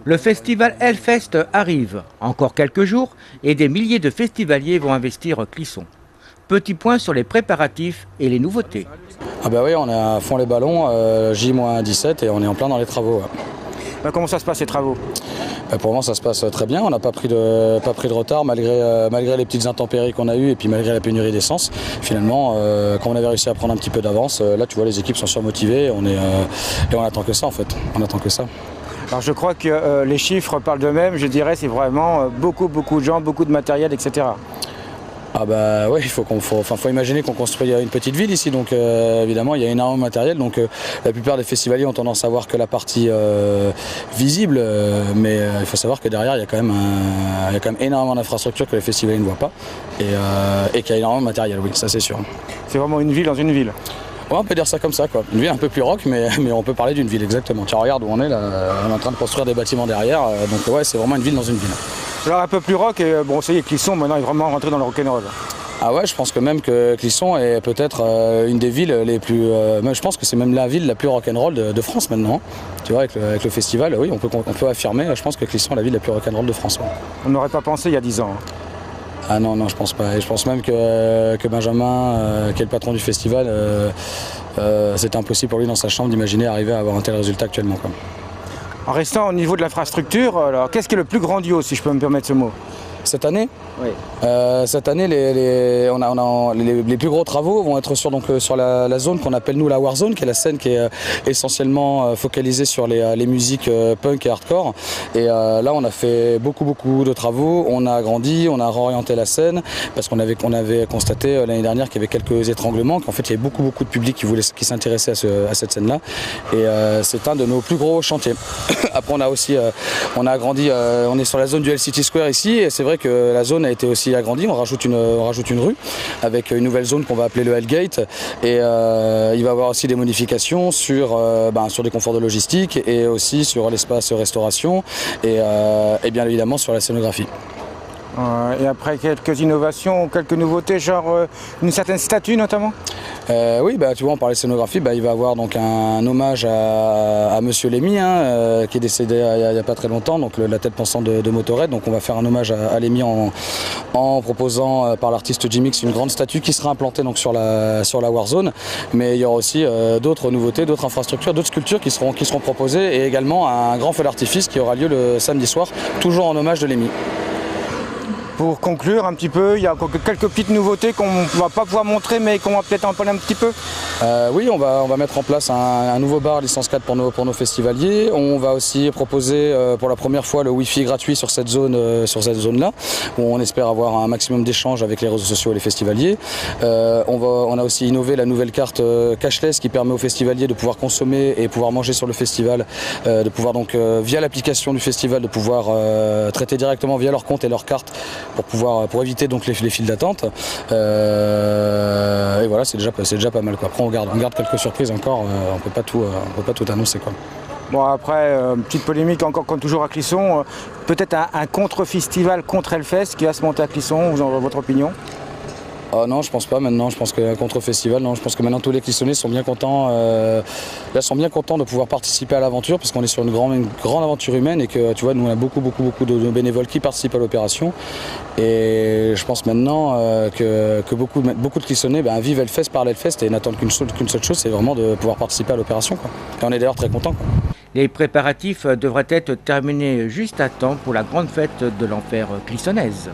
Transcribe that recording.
Le festival Hellfest arrive, encore quelques jours, et des milliers de festivaliers vont investir Clisson. Petit point sur les préparatifs et les nouveautés. Ah bah oui, on est à fond les ballons, J-17 et on est en plein dans les travaux. Ouais. Comment ça se passe les travaux? Pour le moment ça se passe très bien, on n'a pas pris de retard malgré les petites intempéries qu'on a eues et puis malgré la pénurie d'essence. Finalement, quand on avait réussi à prendre un petit peu d'avance, là tu vois les équipes sont surmotivées et on attend que ça en fait, on attend que ça. Alors je crois que les chiffres parlent d'eux-mêmes, je dirais c'est vraiment beaucoup de gens, beaucoup de matériel, etc. Ah bah oui, faut imaginer qu'on construit une petite ville ici, donc évidemment il y a énormément de matériel, donc la plupart des festivaliers ont tendance à voir que la partie visible, mais il faut savoir que derrière il y a quand même énormément d'infrastructures que les festivaliers ne voient pas, et qu'il y a énormément de matériel, oui, ça c'est sûr. C'est vraiment une ville dans une ville. Ouais, on peut dire ça comme ça, quoi. Une ville un peu plus rock, mais on peut parler d'une ville, exactement. Tiens, regarde où on est là, on est en train de construire des bâtiments derrière, donc ouais, c'est vraiment une ville dans une ville. Alors un peu plus rock, et bon, ça y est, Clisson maintenant est vraiment rentré dans le rock'n'roll. Ah ouais, je pense que même que Clisson est peut-être une des villes les plus... je pense que c'est même la ville la plus rock'n'roll de France maintenant. Tu vois, avec le festival, oui, on peut affirmer, je pense que Clisson est la ville la plus rock'n'roll de France. Ouais. On n'aurait pas pensé il y a 10 ans. Ah non, je pense pas. Et je pense même que Benjamin, qui est le patron du festival, c'est impossible pour lui dans sa chambre d'imaginer arriver à avoir un tel résultat actuellement, quoi. En restant au niveau de l'infrastructure, alors qu'est-ce qui est le plus grandiose, si je peux me permettre ce mot? Cette année, oui. Cette année, les plus gros travaux vont être sur la zone qu'on appelle nous la War Zone, qui est la scène qui est essentiellement focalisée sur les musiques punk et hardcore. Et là, on a fait beaucoup de travaux. On a agrandi, on a réorienté la scène parce qu'on avait constaté l'année dernière qu'il y avait quelques étranglements, qu'en fait il y avait beaucoup de public qui s'intéressait à cette scène-là. Et c'est un de nos plus gros chantiers. Après, on a agrandi. On est sur la zone du LCT Square ici, et c'est vrai que la zone a été aussi agrandie, on rajoute une rue avec une nouvelle zone qu'on va appeler le Hellgate, et il va y avoir aussi des modifications sur des conforts de logistique et aussi sur l'espace restauration et bien évidemment sur la scénographie. Et après quelques innovations, quelques nouveautés, genre une certaine statue notamment? Oui, tu vois, on parlait de scénographie, il va y avoir donc un hommage à Monsieur Lémy, qui est décédé il n'y a pas très longtemps, donc la tête pensante de Motorhead. Donc on va faire un hommage à Lémy en proposant par l'artiste Jimix une grande statue qui sera implantée donc sur la Warzone. Mais il y aura aussi d'autres nouveautés, d'autres infrastructures, d'autres sculptures qui seront proposées, et également un grand feu d'artifice qui aura lieu le samedi soir, toujours en hommage de Lémy. Pour conclure un petit peu, il y a quelques petites nouveautés qu'on ne va pas pouvoir montrer, mais qu'on va peut-être en parler un petit peu. Oui, on va mettre en place un nouveau bar licence 4 pour nos festivaliers. On va aussi proposer pour la première fois le Wi-Fi gratuit sur cette zone-là, où on espère avoir un maximum d'échanges avec les réseaux sociaux et les festivaliers. On a aussi innové la nouvelle carte cashless qui permet aux festivaliers de pouvoir consommer et pouvoir manger sur le festival, de pouvoir donc via l'application du festival de pouvoir traiter directement via leur compte et leur carte pour éviter donc les files d'attente. Et voilà, c'est déjà pas mal, quoi. Après on garde quelques surprises encore, on peut pas tout annoncer, quoi. Bon, après, petite polémique encore comme toujours à Clisson, peut-être un contre-festival contre Hellfest qui va se monter à Clisson, votre opinion? Oh non, je pense pas maintenant. Je pense que contre festival, non. Je pense que maintenant tous les Clissonnais sont bien contents. De pouvoir participer à l'aventure, parce qu'on est sur une grande aventure humaine, et que tu vois, nous on a beaucoup de bénévoles qui participent à l'opération. Et je pense maintenant que beaucoup de Clissonnais vivent Hellfest par l'Hellfest et n'attendent qu'une seule chose, c'est vraiment de pouvoir participer à l'opération, quoi. Et on est d'ailleurs très contents, quoi. Les préparatifs devraient être terminés juste à temps pour la grande fête de l'enfer clissonnaise.